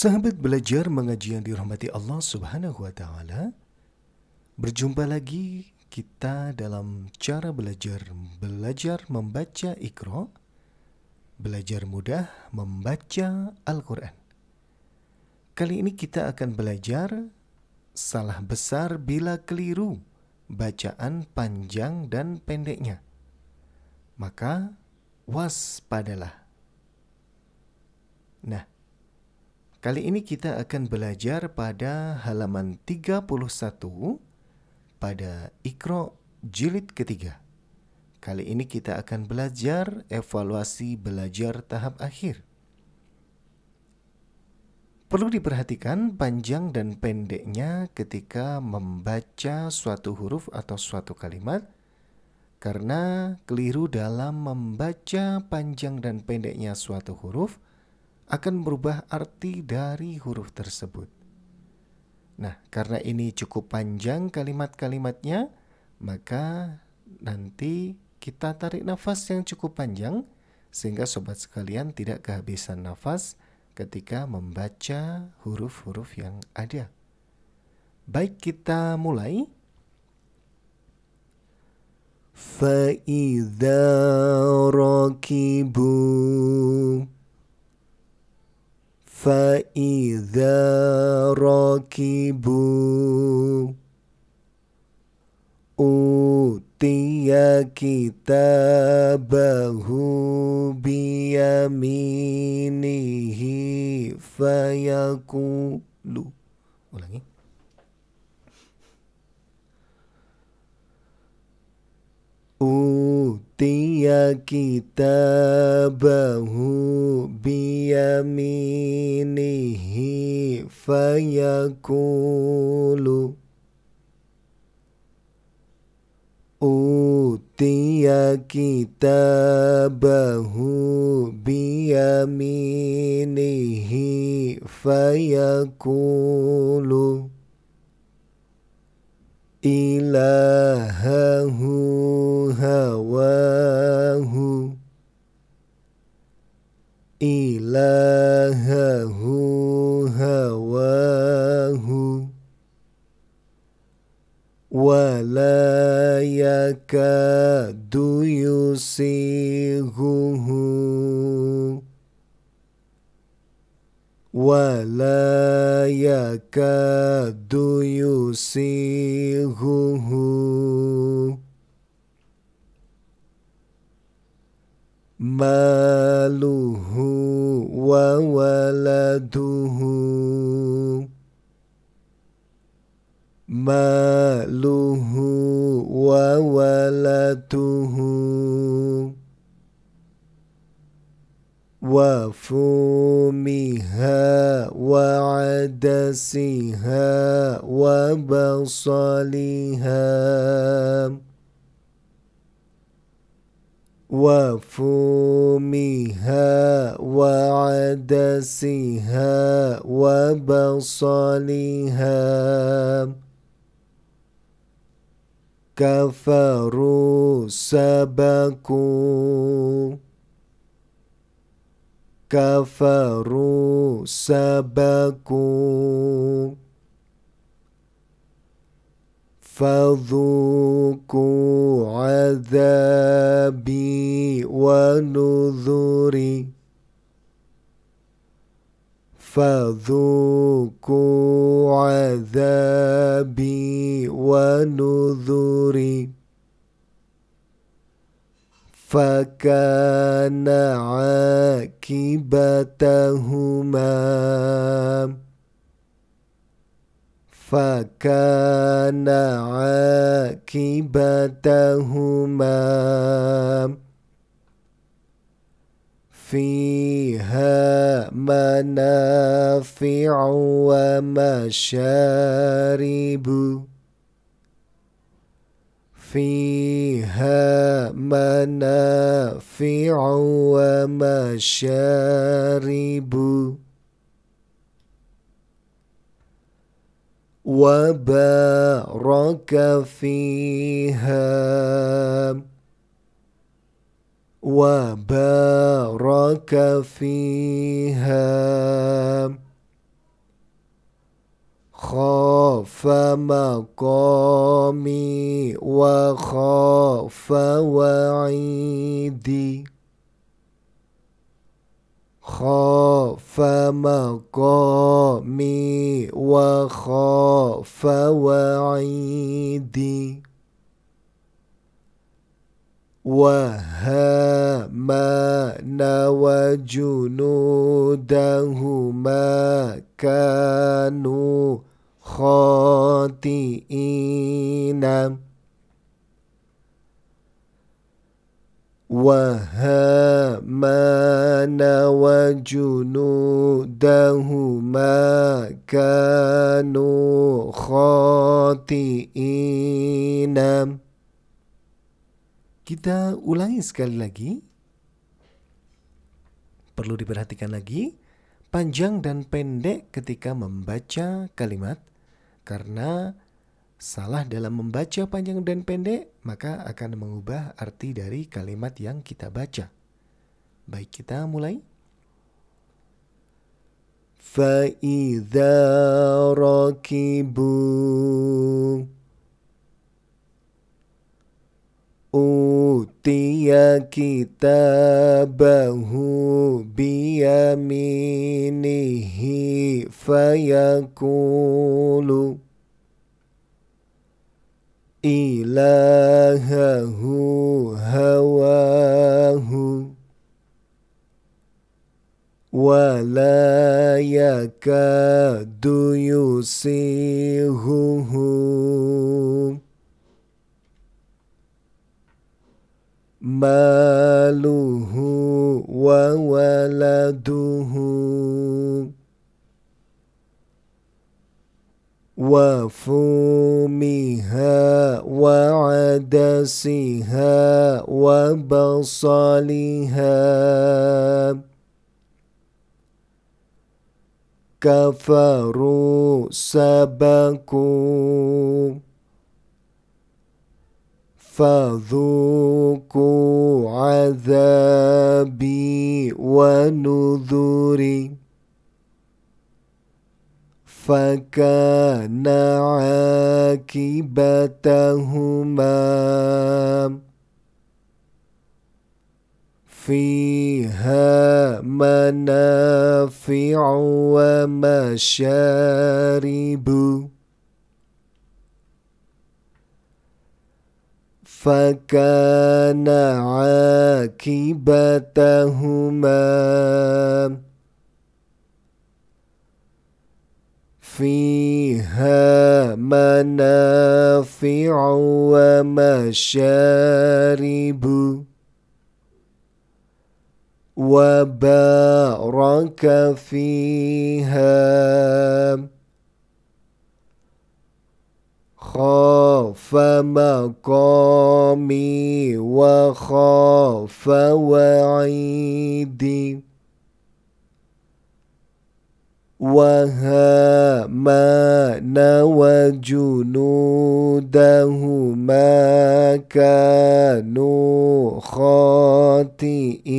Sahabat belajar mengaji yang dirahmati Allah Subhanahu wa taala, berjumpa lagi kita dalam cara belajar membaca Iqra, belajar mudah membaca Al-Qur'an. Kali ini kita akan belajar salah besar bila keliru bacaan panjang dan pendeknya. Maka waspadalah. Nah, kali ini kita akan belajar pada halaman 31 pada Iqra jilid ketiga. Kali ini kita akan belajar evaluasi belajar tahap akhir. Perlu diperhatikan panjang dan pendeknya ketika membaca suatu huruf atau suatu kalimat, karena keliru dalam membaca panjang dan pendeknya suatu huruf akan berubah arti dari huruf tersebut. Nah, karena ini cukup panjang kalimat-kalimatnya, maka nanti kita tarik nafas yang cukup panjang sehingga sobat sekalian tidak kehabisan nafas ketika membaca huruf-huruf yang ada. Baik, kita mulai. فَإِذَا رَكِبُوا فَإِذَا رَكِبُوا أُوتِيَ كِتَابَهُ بِيَمِينِهِ فَيَقُولُ. Ulangi. أُوتِيَ كِتَابَهُ بِيَمِينِهِ فَيَقُولُ أُوتِيَ كِتَابَهُ بِيَمِينِهِ فَيَقُولُ إِلَهَهُ هَوَاهُ إِلَهَهُ هَوَاهُ وَلَا يَكَادُ يُسِيغُهُ وَلَا يَكَادُ يُسِيغُهُ مَالُهُ وَوَلَدُهُ مَالُهُ وَوَلَدُهُ وَفُومِهَا وَعَدَسِهَا وَبَصَلِهَا وَفُومِهَا وَعَدَسِهَا وَبَصَلِهَا كَفَرُوا سَبَقُوا كَفَرُوا سَبَقُوا فَذُوقُوا عَذَابِي وَنُذُرِ فَذُوقُوا عَذَابِي وَنُذُرِ فَكَانَ عَاقِبَتَهُمَا فَكَانَ عَاقِبَتَهُمَا فِيهَا مَنَافِعُ وَمَشَارِبُ فِيهَا مَنَافِعُ وَمَشَارِبُ وَبَارَكَ فِيهَا وبارك فيها مقامي وخاف وعيدي خاف مقامي وخاف وعيدي وهامان وجنودهما كانوا خاطئين وهامان وجنودهما كانوا خاطئين. Kita ulangi sekali lagi. Perlu diperhatikan lagi panjang dan pendek ketika membaca kalimat, karena salah dalam membaca panjang dan pendek maka akan mengubah arti dari kalimat yang kita baca. Baik, kita mulai. فَإِذَا رَكِبُوا أُوتِيَ كِتَابَهُ بِيَمِينِهِ فَيَقُولُ إِلَهَهُ هَوَاهُ وَلَا يَكَادُ يُصِيغُهُ مَالُهُ وَوَلَدُهُ وَفُومِهَا وَعَدَسِهَا وَبَصَلِهَا كَفَرُوا سَبَقُوا فَذُوقُوا عَذَابِي وَنُذُرِ فَكَانَ عَاقِبَتَهُمَا فِيهَا مَنَافِعُ وَمَشَارِبُ فَكَانَ عَاقِبَتَهُمَا فِيهَا مَنَافِعُ وَمَشَارِبُ وَبَارَكَ فِيهَا خَافَ مَقَامِي وَخَافَ وَعِيدِي وَهَامَانَ وَجُنُودَهُمَا كَانُوا خَاطِئِينَ.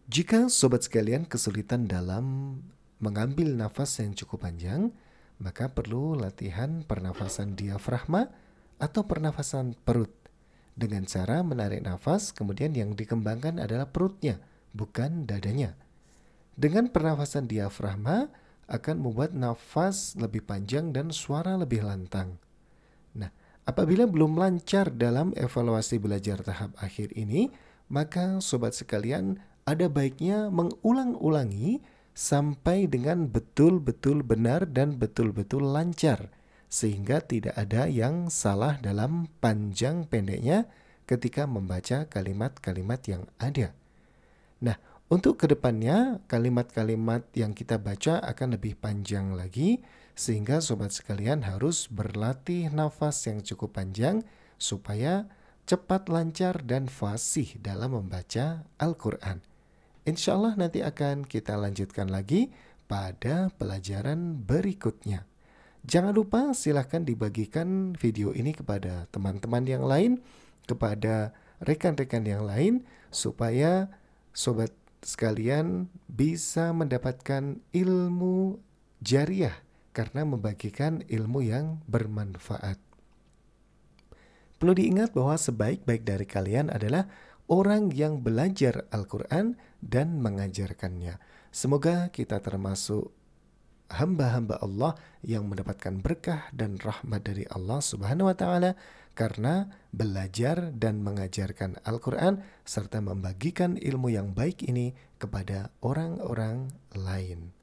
Jika sobat sekalian kesulitan dalam mengambil nafas yang cukup panjang, maka perlu latihan pernafasan diafragma atau pernafasan perut dengan cara menarik nafas, kemudian yang dikembangkan adalah perutnya, bukan dadanya. Dengan pernafasan diafragma akan membuat nafas lebih panjang dan suara lebih lantang. Nah, apabila belum lancar dalam evaluasi belajar tahap akhir ini, maka sobat sekalian ada baiknya mengulang-ulangi sampai dengan betul-betul benar dan betul-betul lancar, sehingga tidak ada yang salah dalam panjang pendeknya ketika membaca kalimat-kalimat yang ada. Nah, untuk kedepannya kalimat-kalimat yang kita baca akan lebih panjang lagi, sehingga sobat sekalian harus berlatih nafas yang cukup panjang supaya cepat, lancar, dan fasih dalam membaca Al-Quran. Insya Allah nanti akan kita lanjutkan lagi pada pelajaran berikutnya. Jangan lupa silahkan dibagikan video ini kepada teman-teman yang lain, kepada rekan-rekan yang lain, supaya sobat sekalian bisa mendapatkan ilmu jariah karena membagikan ilmu yang bermanfaat. Perlu diingat bahwa sebaik-baik dari kalian adalah orang yang belajar Al-Quran dan mengajarkannya. Semoga kita termasuk hamba-hamba Allah yang mendapatkan berkah dan rahmat dari Allah Subhanahu wa taala karena belajar dan mengajarkan Al-Qur'an serta membagikan ilmu yang baik ini kepada orang-orang lain.